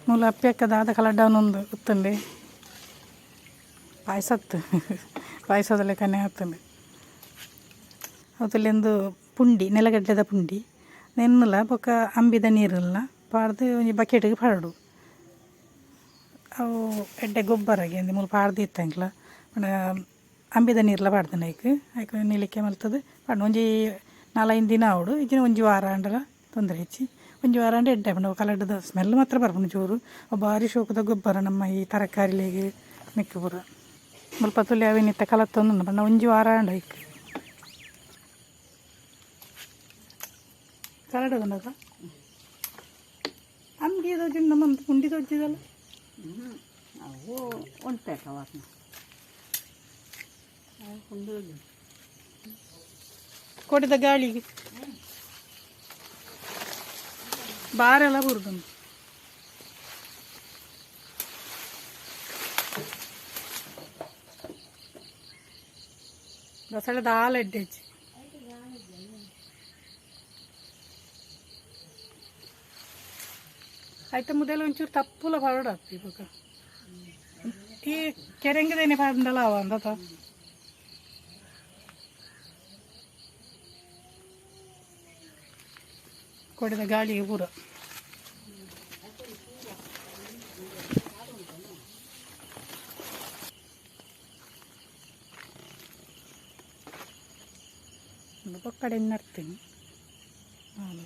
ಮೂಲ ಅಪ್ಪೆಕ್ಕ ದಾದ ಕಲಡ್ಡವನೊಂದು ಉತ್ತಂಡೆ ಪಾಯಸತ್ತು ಪಾಯಸದಲ್ಲೇ ಕನೆ ಹತ್ತಂಡೆ ಅವತ್ತಲ್ಲಿಂದು ಪುಂಡಿ ನೆಲಗಡ್ಡೆದ ಪುಂಡಿ ನೆನ್ನಲ ಬೊಕ್ಕ ಅಂಬಿದ ನೀರಲ್ಲ ಪಾಡ್ದು ಒಂಜಿ ಬಕೆಟ್ಗೆ ಪಾಡು ಅವು ಎಡ್ಡೆ ಗೊಬ್ಬರಗೆ ಅಂದು ಮೂಲ ಪಾಡ್ದು ಇತ್ತಂಕ್ಲ ಅಂಬಿದ ನೀರ್ಲ ಪಾಡ್ತಾನೆ ಐಕ್ ನೀಲಿಕ್ಕೆ ಮಲ್ತದು ಪಾಡು ಒಂಜಿ 4-5 ದಿನ ಅವಡು ಇಜಿನ ಒಂಜಿ ವಾರ ಅಂಡಲ ತೊಂದರೆ ಹೆಚ್ಚಿ ಒಂಜಿ ವಾರ ಅಂಡ ಎಡ್ಡೆ ಪಂಡ ಕಲಡ್ಡದ ಸ್ಮೆಲ್ ಮಾತ್ರ ಬರ್ಪುಂಡು ಚೂರು ಭಾರಿ ಶೋಕದ ಗೊಬ್ಬರ ನಮ್ಮ ಈ ತರಕಾರಿಲೆಗೆ ಮಿಕ್ಕು ಪೂರ ಮುಲ್ಪ ತುಲಿ ಅವಿನಿತ್ತ ಕಲತ್ತೊಂದು ಪಂಡ ಒಂಜಿ ವಾರ ಅಂಡ ಐಕ್ ಕಲಡದೊಂಡದ ಅಂಬಿ ದೊಜ್ಜಿ ನಮ್ಮ ಪುಂಡಿ ದೊಜ್ಜಿದಲ್ಲ ಅವು ಉಂಟು ಕೊಡಿದ ಗಾಳಿಗೆ ಬಾರೆಲ್ಲ ಬರುದು ಬಸಳೆದ ಹಾಲು ಎಡ್ಡೆ ಹೆಚ್ಚಿ ಆಯ್ತು ಮುದೆಲ್ಲ ಒಂಚೂರು ತಪ್ಪುಲ ಪಾಡಾಗ್ತಿ ಇವಾಗ ಈ ಕೆರೆಂಗದೇನೆ ಪಾಡಲ್ಲ ಅವ ಅಂದತ ಕೊಡಿದ ಗಾಳಿಗೆ ಪೂರ ಪಕ್ಕಡೆ ನಡ್ತೀನಿ ನಾನು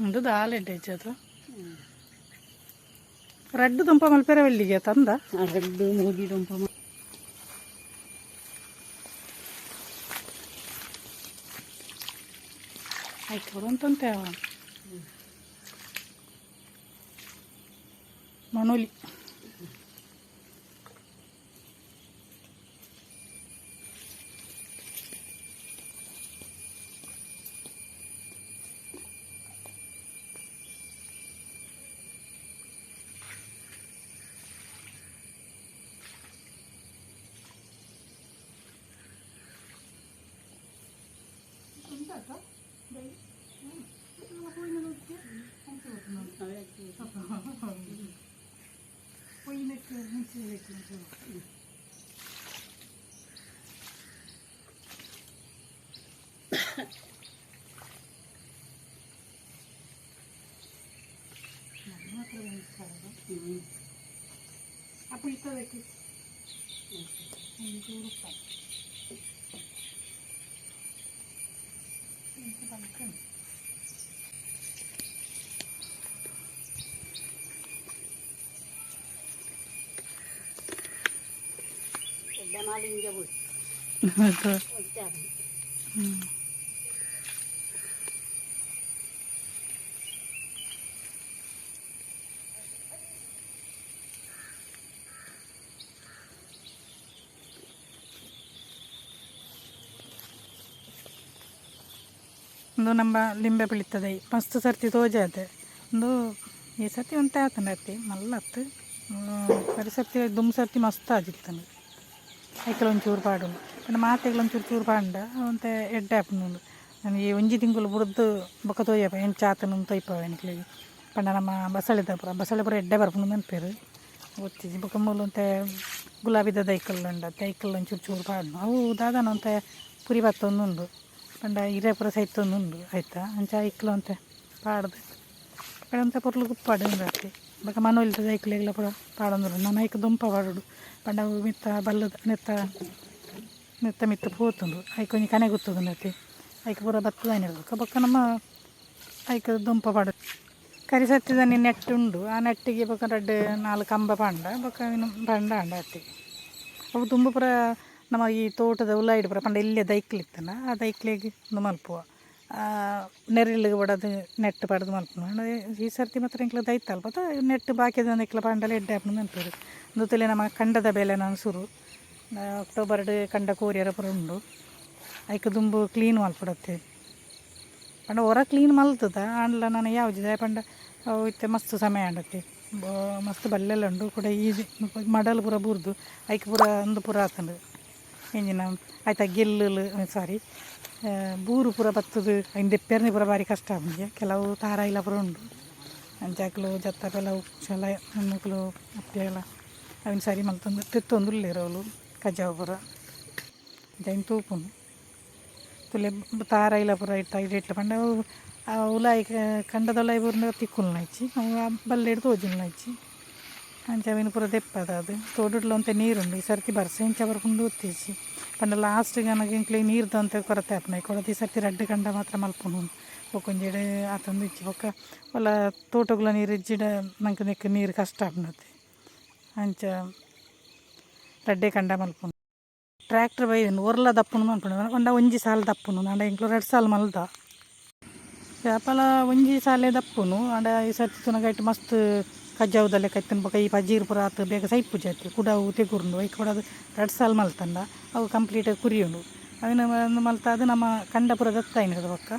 ಒಂದು ದಾಲ್ ಎಡ್ಡೆ ಹೆಚ್ಚದು ರಡ್ಡು ದುಂಪ ಮಲ್ಪೆರೆ ಬೆಳ್ಳಿಗೆ ತಂದ ರಡ್ಡು ಮೂಗಿ ದುಂಪ ಆಯ್ತು ಬರುವಂತಂತೆ ಅವ ಮನೋಲಿ ಅಪ್ಪ ಇರ್ತದಕ್ಕೆ ಒಂದು ನಮ್ಮ ಲಿಂಬೆ ಬೆಳೀತದೆ ಮಸ್ತ್ ಸರ್ತಿ ತೋಜಾದೆ ಒಂದು ಈ ಸರ್ತಿ ಒಂತೆ ಆತಂಡತಿ ಮಲ್ಲತ್ತು ಬರೀ ಸರ್ತಿ ದುಮ್ ಸರ್ತಿ ಮಸ್ತ್ ಆಜಿತ್ತಂದು ಐಕಲ್ ಒಂಚೂರು ಪಾಡು ಪಂಡ ಮಾತೆಗಳು ಒಂಚೂರು ಚೂರು ಪಾಂಡ ಒಂತೆ ಎಡ್ಡೆ ಆಪುಂಡು ನನಗೆ ಒಂಜಿ ತಿಂಗಳು ಬುಡ್ದು ಬೊಕ್ಕ ತೋಯಪ ಎಂಚು ಆತನ ತೊಯ್ಪವ ಎನ್ಕ್ಲಿಗೆ ಪಂಡ ನಮ್ಮ ಬಸಳೆ ಪೂರ ಎಡ್ಡೆ ಬರ್ಪುಂಡು ನೆನಪೇರು ಗೊತ್ತಿದ್ದು ಬೊಕ್ಕ ಮೂಲು ಒಂತೆ ಗುಲಾಬಿದ ಐಕಲ್ ಉಂಡ ಐಕಲ್ ಒಂಚೂರು ಚೂರು ಪಾಡು ಅವು ದಾದಾನ ಒಂತೆ ಪುರಿ ಬತ್ತೊಂದುಂಡು ಪಂಡ ಹಿರೇ ಪೂರ ಸೈತೊಂದುಂಡು ಆಯ್ತಾ ಅಂಚ ಐಕ್ಲು ಅಂತೆ ಪಾಡ್ದು ಪಂಡ ಪೊರ್ಲು ಗುಪ್ಪಾಡು ಉಂಡಾತಿ ಬೊಕ್ಕ ಮನೋಲಿದ ಐಕ್ಲೆಗ್ಲ ಪೂರ ಪಾಡೊಂದುಂಡು ನಾನು ಐಕ್ ದುಂಪ ಪಾಡುಡು ಪಂಡ ಅವು ಮಿತ್ತ ಬಲ್ಲದ ನೆತ್ತ ಮಿತ್ತ ಪೋತುಂಡು ಐಕ್ ಒಂಜಿ ಕನೆ ಗುತ್ತುಂಡತಿ ಐಕ್ ಪೂರ ಬತ್ತದಾನೆ ಇರ್ಬೇಕು ಬೊಕ್ಕ ನಮ್ಮ ಐಕ್ ದುಂಪ ಪಾಡು ಕರಿ ಸತ್ತಿದ ನೆಟ್ ಉಂಡು ಆ ನೆಟ್ಟಿಗೆ ಬೊಕ್ಕ 2-4 ಕಂಬ ಪಾಂಡ ಬೊಕ್ಕ ಪಂಡ ಅಂಡ ಅತ್ತಿ ಅವು ತುಂಬ ಪೂರ ನಮ್ಮ ಈ ತೋಟದ ಉಲಾಯಿಡು ಪೂರ ಪಂಡ ಇಲ್ಲೇ ದೈಕ್ಲಿತ್ತನ ಆ ದೈಕ್ಲೆಗೆ ಒಂದು ಮಲ್ಪುವ ನೆರಳಿಗೆ ಬಡದು ನೆಟ್ಟು ಪಡೆದು ಮಲ್ಪನು ಈ ಸರ್ತಿ ಮಾತ್ರ ಇಂಕ್ಲ ದೈತಲ್ಪ ನೆಟ್ಟು ಬಾಕಿದ ಇಕ್ಲ ಪಂಡಲ ಎಡ್ಡೆ ಹಾಪನು ನೆನಪರು ಅಂದುತ್ತಲೇ ನಮ್ಮ ಕಂಡದ ಬೇಲೆ ನಾನು ಸುರು ಅಕ್ಟೋಬರ್ ಕಂಡ ಕೋರಿಯರ ಪುರ ಉಂಡು ಐಕ ದುಂಬು ಕ್ಲೀನ್ ಮಲ್ಪಡತ್ತೆ ಪಂಡ ಹೊರ ಕ್ಲೀನ್ ಮಲ್ತದ ಆಂಡ್ಲ ನಾನು ಯಾವ್ದಿದೆ ಪಂಡ ಇತ್ತೆ ಮಸ್ತ್ ಸಮಯ ಆಂಡತ್ತೆ ಮಸ್ತ್ ಬಲ್ಲೆಲ್ಲ ಉಂಡು ಕೂಡ ಈಜಿ ಮಡಲು ಪೂರ ಬುರ್ದು ಐಕ್ ಪೂರ ಒಂದು ಪೂರ ಆತಂಡು ಎಂಜಿನ ಆಯ್ತಾ ಗೆಲ್ಲು ಸಾರಿ ಬೂರು ಪೂರ ಬತ್ತದು ಐನ್ ದೆಪ್ಪೆರ್ನಿ ಪೂರ ಭಾರಿ ಕಷ್ಟ ಆಗಿ ಕೆಲವು ತಾರ ಇಲ್ಲ ಪೂರ ಉಂಡು ಅಂಚಾಕಲು ಜತ್ತ ಕೆಲವು ಚಲ ಹೆಣ್ಮಕ್ಳು ಅಪ್ಪೆಲ್ಲ ಅವಿನ ಸರಿ ಮಲ್ತಂದು ತೆತ್ತೊಂದು ಇರೋಳು ಕಜಾವ ಪೂರ ಜೈನ್ ತೂಪುನು ತುಲೆ ತಾರ ಇಲ್ಲ ಪೂರ ಇಟ್ಟ ಪಂಡ ಉಲಾಯಿ ಕಂಡದೊಲಾಯಿ ಪೂರ್ಣ ತಿಕ್ಕುಲ್ನಾಯ್ಚಿ ಅವು ಬಲ್ಲೆಡು ತೋಜಿಲ್ನಾಯ್ಚಿ ಅಂಚವಿನ ಪೂರ ದೆಪ್ಪದ ಅದು ತೋಡುಡ್ಲ ಅಂತ ನೀರುಂಡು ಈ ಸರ್ತಿ ಬರ್ಸ ಇಂಚ ಬರ್ಕೊಂಡು ಓದ್ತೀಸಿ ಪಂಡ ಲಾಸ್ಟ್ ನನಗೆ ಇಂಕ್ಲಿ ನೀರ್ದು ಅಂತ ಕೊರತೆ ಆಪನ ಕೊಡದು ಈ ಸರ್ತಿ ರಡ್ಡು ಕಂಡ ಮಾತ್ರ ಮಲ್ಪುನು ಬೊಕ್ಕೊಂಜೆಡೆ ಆತಂದು ಇಚ್ಚಿ ಬೊಕ್ಕ ಒಲ್ಲ ತೋಟಗಳ ನೀರು ಇಜ್ಜಿಡ ನಂಗೆ ನೆಕ್ಕ ನೀರು ಕಷ್ಟ ಆಪನತ್ತೆ ಅಂಚ ರಡ್ಡೆ ಕಂಡ ಮಲ್ಪುನು ಟ್ರ್ಯಾಕ್ಟರ್ ಬೈದನು ಒರ್ಲ ದಪ್ಪುನು ಮಲ್ಪುನು ಒಂಡ ಒಂಜಿ ಸಾಲು ದಪ್ಪುನು ಅಂಡ ಇಂಕ್ಲು 2 ಸಾಲು ಮಲ್ದ ವ್ಯಾಪಾರ ಒಂಜಿ ಸಾಲೆ ದಪ್ಪುನು ಅಂಡ ಈ ಸರ್ತಿ ತುನಗೈಟ್ ಮಸ್ತ್ ಕಜ್ಜಾವದಲ್ಲೇ ಕತ್ತಿನ ಬೊಕ ಈ ಪಜೀರ್ ಪುರ ಆತು ಬೇಗ ಸೈಪು ಜಾತಿ ಕುಡವು ತೆಗುರುಂಡು ಐಕ್ ಕೊಡೋದು 2 ಸಾಲು ಮಲ್ತಂಡ ಅವು ಕಂಪ್ಲೀಟ್ ಕುರಿಯುಂಡು ಅವಿನ ಮಲ್ತ ಅದು ನಮ್ಮ ಕಂಡ ಪುರ ದತ್ತಾಯಿನದ ಬೊಕ್ಕ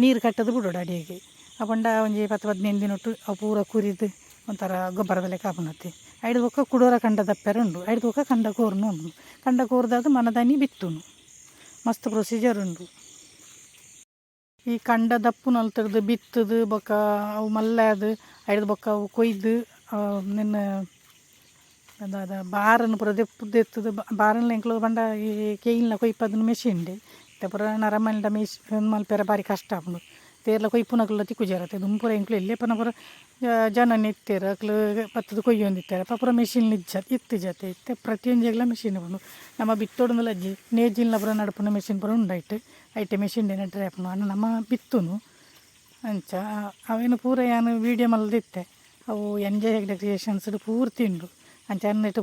ನೀರು ಕಟ್ಟದು ಬಿಡೋಡು ಅಡಿಗೆ ಆ ಪಂಡ ಒಂಜಿ 10-15 ದಿನ ಒಟ್ಟು ಅವು ಪೂರ ಕುರಿದು ಒಂಥರ ಗೊಬ್ಬರದಲ್ಲೇ ಕಾಪುನತ್ತೆ ಐದು ಬೊಕ್ಕ ಕುಡೋರ ಕಂಡ ದಪ್ಪೆರ ಉಂಡು ಐದು ಬೊಕ್ಕ ಕಂಡ ಕೋರ್ನು ಉಂಡು ಕಂಡ ಕೋರ್ದಾದು ಮನದಾನಿ ಬಿತ್ತುನು ಮಸ್ತ್ ಪ್ರೊಸೀಜರ್ ಉಂಡು ಈ ಕಂಡ ದಪ್ಪು ನಲ್ತರದು ಬಿತ್ತದು ಬೊಕ್ಕ ಅವು ಮಲ್ಲಾದು ಐದು ಬೊಕ್ಕ ಅವು ಕೊಯ್ದು ನಿನ್ನ ಅದ ಬಾರನ್ನು ಪೂರ ದೆತ್ತದು ಬಾರನ್ಲ ಎಂಕ್ಲು ಪಂಡ ಈ ಕೇಯಿಲ್ನ ಕೊಯ್ಪದನ್ನು ಮೆಷಿನ್ಡೆ ಇತ್ತೆ ಪೂರ ನರಮಲ್ಡ ಮಲ್ಪೆರ ಭಾರಿ ಕಷ್ಟ ಆಪುಂಡು ತೇರ್ಲ ಕೊಯ್ಪುನಕ್ಲ ತಿಕ್ಕುಜಾರತ್ತೆ ದುಂಪುರ ಎಂಕ್ಲು ಎಲ್ಲೇ ಪನ ಪೂರ ಜನ ನೆತ್ತೇರು ಅಕ್ಲು ಪತ್ತದು ಕೊಯ್ಯೊಂದಿತ್ತಾರೆ ಪೂರ ಮೆಷಿನ್ ಇತ್ತು ಜತೆ ಇತ್ತೆ ಪ್ರತಿಯೊಂದಿಗೆಲ್ಲ ಮೆಷಿನ್ ಬಂದು ನಮ್ಮ ಬಿತ್ತೋಡು ಅಜ್ಜಿ ನೇಜಿಲ್ನ ಪೂರ ನಡಪುನ ಮೆಷಿನ್ ಪೂರ ಉಂಡಾಯ್ತು ಐಟೆ ಮೆಷಿನ್ಡೆ ನಡ್ರೆ ಆಪುನು ಅನ್ನ ನಮ್ಮ ಬಿತ್ತುನು ಅಂಚ ಅವೇನು ಪೂರ ಏನು ವೀಡಿಯೋ ಮಲ್ದಿತ್ತೆ ಅವು ಎಂಜಾಯ್ ಹೆಗ್ಡೆ ಕ್ರಿಯೇಷನ್ಸ್ ಪೂರ್ತಿ ಉಂಡು ಅಂಚ ಅನ್ನಿಟ್ಟು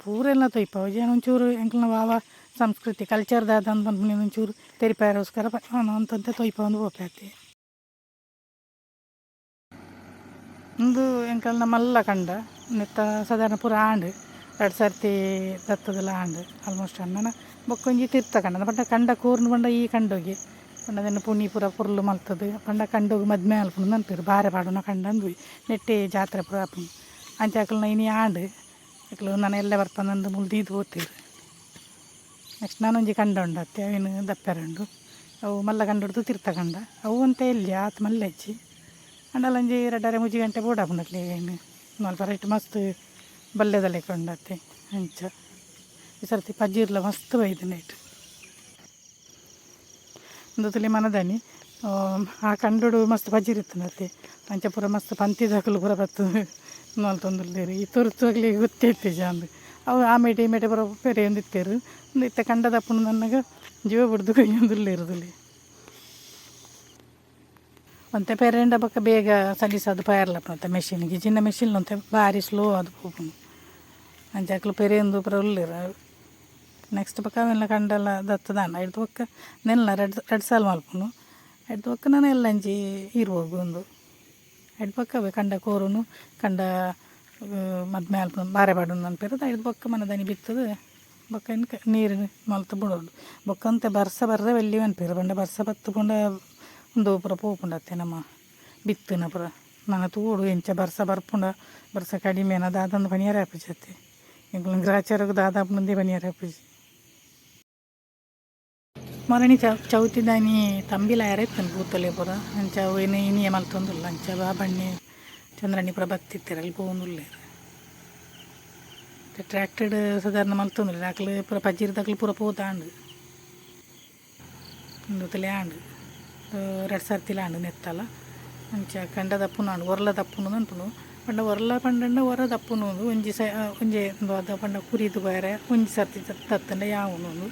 ಪೂರ ಎಲ್ಲ ತೊಯ್ಪ ಏನು ಒಂಚೂರು ಎಂಕ್ಲನ ವಾವ ಸಂಸ್ಕೃತಿ ಕಲ್ಚರ್ದಾದ ಅಂತ ಬಂದು ಒಂಚೂರು ತೆರಿಪಾಯರೋಸ್ಕರ ಅಂತಂತೆ ತೊಯ್ಪ ಒಂದು ಹೋಗ್ತಿ ಒಂದು ಎಂಕಲ್ನ ಮಲ್ಲ ಕಂಡ ನೆತ್ತ ಸಾಧಾರಣ ಪೂರ ಆಂಡು 2 ಸರ್ತಿ ದತ್ತದೆಲ್ಲ ಆಂಡು ಆಲ್ಮೋಸ್ಟ್ ಅಣ್ಣನ ಬೊಕ್ಕೊಂಜಿ ತೀರ್ಥ ಕಂಡ ಪಂಡ ಕಂಡ ಕೂರ್ನು ಪಂಡ ಈ ಕಂಡೋಗಿ ಪಂಡದನ್ನು ಪುನಿ ಪೂರ ಪುರ್ಲು ಮಲ್ತದು ಪಂಡ ಕಂಡೋಗಿ ಮದ್ಮೆ ಅಲ್ಪುನು ನೆನಪಿರು ಬಾರೆ ಪಾಡುನ ಕಂಡ ಅಂದ್ವಿ ನೆಟ್ಟೆ ಜಾತ್ರೆ ಪೂರ ಆಪುನು ಅಂಚಾಕಲ್ನ ಇನಿ ಆಂಡು ಅಕ್ಲು ನಾನು ಎಲ್ಲ ಬರ್ಪಂದು ಮುಲ್ದೀದು ಓದ್ತಿರು ನೆಕ್ಸ್ಟ್ ನಾನೊಂಜಿ ಕಂಡ ಉಂಡತ್ತೆ ಅವೇನು ದಪ್ಪೆರಂಡು ಅವು ಮಲ್ಲ ಕಂಡ ಹಿಡ್ದು ತೀರ್ಥ ಕಂಡ ಅವು ಅಂತ ಎಲ್ಲಿ ಆತು ಮಲ್ಲೆಚ್ಚಿ ಅಂಡಲ್ಲಂಜಿ 2-3 ಗಂಟೆ ಬೋಡಾಪುಂಡತ್ಲೆ ಏನು ಮಲ್ಪ ರೈಟ್ ಮಸ್ತ್ ಬಲ್ಲೆದಲ್ಲೇ ಕೊಂಡತ್ತೆ ಅಂಚ ಈ ಸರ್ತಿ ಪಜ್ಜಿರ್ಲ ಮಸ್ತ್ ಬೈದು ನೈಟ್ ಒಂದು ತುಲಿ ಮನದಾನಿ ಆ ಕಂಡುಡು ಮಸ್ತ್ ಪಜ್ಜಿರಿತ್ತನತ್ತೆ ಅಂಚ ಪೂರ ಮಸ್ತ್ ಪಂತಿದಾಕಲು ಪೂರ ಬರ್ತದೆ ನೋಲ್ತೊಂದುಲ್ಲೇರು ಈ ತುರ್ತಾಗ್ಲಿ ಗೊತ್ತಿತ್ತು ಜಾಂದು ಅವು ಆ ಮೇಟೆ ಈ ಮೇಟೆ ಪೂರ ಬೇರೆ ಒಂದಿತ್ತೇರು ಒಂದು ಇತ್ತ ಕಂಡದಪ್ಪನು ನನಗೆ ಜೀವ ಬಿಡ್ದು ಕೊಯ್ಯೊಂದುಲ್ಲೇರುದಲ್ಲಿ ಒಂತೆ ಪೆರೆಂಡ ಬೊಕ್ಕ ಬೇಗ ಸಲೀಸದು ಪಯರ್ಲಪ್ಪ ಅಂತ ಮೆಷಿನ್ಗೆ ಚಿನ್ನ ಮೆಷಿನ್ ಒಂತೆ ಭಾರಿ ಸ್ಲೋ ಅದು ಹೋಗ್ನು ಅಂಚಾಕ್ಲು ಪೆರೆಯೊಂದು ಪೂರ ಉಳ್ಳೇರು ನೆಕ್ಸ್ಟ್ ಬೊಕ್ಕ ಅವೆಲ್ಲ ಕಂಡೆಲ್ಲ ದತ್ತದಾನ ಐದು ಬೊಕ್ಕ ನೆಲ್ಲ 2 ಸಾಲು ಮಲ್ಪುನು ಐದು ಬೊಕ್ಕ ನಾನು ಎಲ್ಲ ಅಂಜಿ ಇರುವಾಗ ಒಂದು ಐದು ಬೊಕ್ಕ ಅವೆ ಕಂಡ ಕೋರುನು ಕಂಡ ಮದ್ಮೆ ಅಲ್ಪನು ಬಾರೆ ಬಾಡುನು ಅನ್ಪಿರೋದು ಐದು ಬೊಕ್ಕ ಮನದಾನಿ ಬಿತ್ತದು ಬೊಕ್ಕ ಇನ್ನು ನೀರು ಮಲ್ತು ಬಿಡೋದು ಬೊಕ್ಕ ಅಂತೆ ಬರ್ಸ ಬರ್ರೆ ಬೆಲ್ಲಿ ಅನ್ಪಿರು ಬಂಡ ಬರ್ಸ ಬತ್ತುಕೊಂಡ ಒಂದು ಪೂರ ಪೋಪುಂಡತ್ತೆ ನಮ್ಮ ಬಿತ್ತನ ಪೂರ ನಾನು ತೂಡು ಎಂಚ ಬರ್ಸ ಬರ್ಪುಂಡ ಬರ್ಸ ಕಡಿಮೆ ದಾದಂದು ಪನಿಯಾರ ಹಾಪಿಜತ್ತೆ ಈಗ ಗ್ರಾಚಾರಗೂ ದಾದಾಪ್ ಮುಂದೆ ಪನಿಯಾರ ಹಾಪಿಜಿ ಮರಣಿ ಚೌತಿ ದಾನಿ ತಂಬಿಲ ಯಾರೈತನು ಕೂತಲೆ ಪೂರ ಅಂಚ ಏನು ಇನಿಯ ಮಲ್ತೊಂದುಲ್ಲ ಅಂಚ ಬಣ್ಣೆ ಚಂದ್ರನಿ ಪೂರ ಬತ್ತಿತ್ತೀರಲ್ಲಿ ಪೋಂದುಲ್ಲೇರು ಟ್ರ್ಯಾಕ್ಟರ್ಡ್ ಸಾಧಾರಣ ಮಲ್ತೊಂದಿಲ್ಲ ಆಕಲು ಪೂರ ಪಜ್ಜಿರ್ದಾಕಲು ಪೂರ ಪೋತಾಂಡು ಒಂದು ತಲೆ ಆಂಡು 2 ಸರ್ತಿಲ ಆಂಡು ನೆತ್ತಲ ಅಂಚ ಕಂಡ ದಪ್ಪುನು ಆಂಡು ಒರ್ಲ ದಪ್ಪುನು ಅನ್ಪುನು ಪಂಡ ಒರ್ಲ ಪಂಡ ಒರ ದಪ್ಪುನು ಒಂಜಿ ಒಂಜಿ ಅದ ಪಂಡ ಕುರಿದು ಬೇರೆ ಒಂಜಿ ಸರ್ತಿ ತತ್ತಂಡ ಯಾವನು ಒಂದು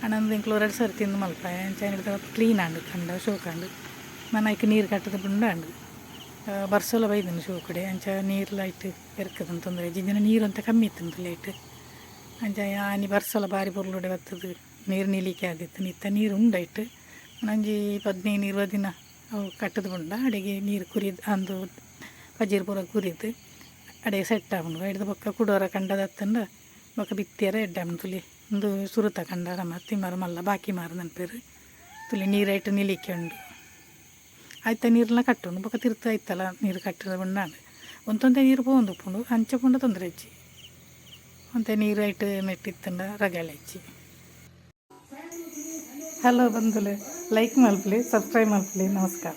ಅಣ್ಣಂದು ಇಂಕ್ಲು 2 ಸರ್ತಿಂದು ಮಲ್ಪ ಅಂಚ ಹಿಡಿದ ಕ್ಲೀನ್ ಆಂಡು ಕಂಡ ಶೋಕಾಂಡು ನಾನು ಐಕೆ ನೀರು ಕಟ್ಟದ ಪುಂಡ ಆಂಡು ಬರ್ಸೋಲ ಬೈದನು ಶೋ ಕಡೆ ಅಂಚ ನೀರು ಲೈಟ್ ಎರ್ಕದಂತ ತೊಂದರೆ ಜಿಂಜಿನ ನೀರು ಅಂತ ಕಮ್ಮಿ ಇತ್ತು ಲೈಟ್ ಅಂಚ ಆನಿ ಬರ್ಸೋಲ ಬಾರಿ ಪೊರ್ಲುಡೆ ಬರ್ತದೆ ನೀರು ನಿಲಿಕೆ ಆದಿತ್ತು ನಿತ್ತ ನೀರು ಉಂಡಾಯ್ತು ಒಂಜಿ 15-20 ದಿನ ಅವು ಕಟ್ಟದು ಪುಂಡ ಅಡೆಗೆ ನೀರು ಕುರಿದು ಅಂದು ಪಜೀರು ಪೂರ ಕುರಿದು ಅಡೆಗೆ ಸೆಟ್ ಆಗುಂಡು ಹಿಡ್ದು ಬೊಕ್ಕ ಕುಡೋರ ಕಂಡದ ಹತ್ತಂಡ ಬೊಕ್ಕ ಬಿತ್ತಿಯರ ಎಡ್ಡಾಮು ತುಲಿ ಒಂದು ಸುರುತ ಕಂಡಾರ ಮತ್ತು ಮರ ಮಲ್ಲ ಬಾಕಿ ಮಾರು ನೆನಪೇರು ತುಲಿ ನೀರಾಯ್ತು ನಿಲಿಕೊಂಡು ಆಯ್ತ ನೀರೆಲ್ಲ ಕಟ್ಟುಂಡು ಬೊಕ್ಕ ತಿರ್ತ ಆಯ್ತಲ್ಲ ನೀರು ಕಟ್ಟಿದ ಪುಂಡಾಂಡು ಒಂದೊಂದೇ ನೀರು ಪೋಂದು ಉಪ್ಪುಂಡು ಅಂಚೆ ಪುಂಡ ತೊಂದರೆ ಹೆಚ್ಚಿ ಒಂತೆ ನೀರು ಆಯ್ತು ನೆಟ್ಟಿತ್ತಂಡ ರಗಾಳೆ ಹೆಚ್ಚಿ. ಹಲೋ ಬಂಧುಲೆ, ಲೈಕ್ ಮಲ್ಪಲಿ, ಸಬ್ಸ್ಕ್ರೈಬ್ ಮಲ್ಪಲಿ, ನಮಸ್ಕಾರ.